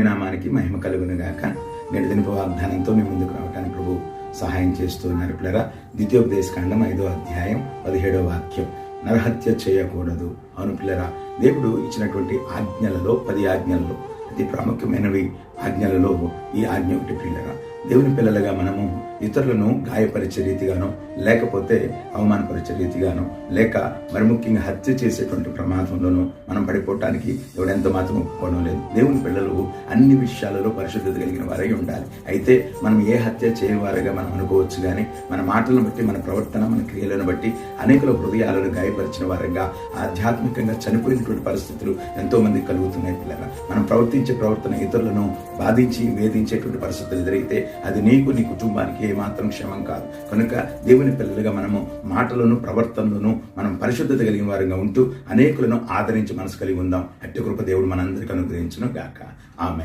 నామానికి మహిమ కలుగును గాక. నేటి దినపు వాగ్దానంతో మీ ముందుకు రావడానికి ప్రభు సహాయం చేస్తున్నారు. పిల్లరా, ద్వితీయోపదేశకాండం 5వ అధ్యాయం 17వ వాక్యం, నరహత్య చేయకూడదు. అవును పిల్లరా, దేవుడు ఇచ్చినటువంటి ఆజ్ఞలలో 10 ఆజ్ఞలలో అతి ప్రాముఖ్యమైనవి ఆజ్ఞలలో ఈ ఆజ్ఞ ఒకటి. పిల్లరా, దేవుని పిల్లలుగా మనము ఇతరులను గాయపరిచే రీతిగానో, లేకపోతే అవమానపరిచే రీతిగానో, లేక మరి ముఖ్యంగా హత్య చేసేటువంటి ప్రమాదంలోనూ మనం పడిపోవటానికి ఎవడెంత మాత్రం ఒప్పుకోవడం లేదు. దేవుని పిల్లలు అన్ని విషయాలలో పరిశుద్ధత కలిగిన వారై ఉండాలి. అయితే మనం ఏ హత్య చేయవారుగా మనం అనుకోవచ్చు, కానీ మన మాటలను బట్టి, మన ప్రవర్తన, మన క్రియలను బట్టి అనేకుల హృదయాలను గాయపరిచిన వారంగా ఆధ్యాత్మికంగా చనిపోయినటువంటి పరిస్థితులు ఎంతో మంది కలుగుతున్నాయి. పిల్లరా, మనం ప్రవర్తించే ప్రవర్తన ఇతరులను బాధించి వేధించేటువంటి పరిస్థితులు ఎదురైతే అది నీకు, నీ కుటుంబానికి ఏమాత్రం క్షేమం కాదు. కనుక దేవుని పిల్లలుగా మనము మాటలను, ప్రవర్తనలను మనం పరిశుద్ధత కలిగిన వారంగా ఉంటూ అనేకులను ఆదరించి మనసు కలిగి ఉందాం. అట్టి కృప దేవుడు మనందరికీ అనుగ్రహించును గాక. ఆమేన్.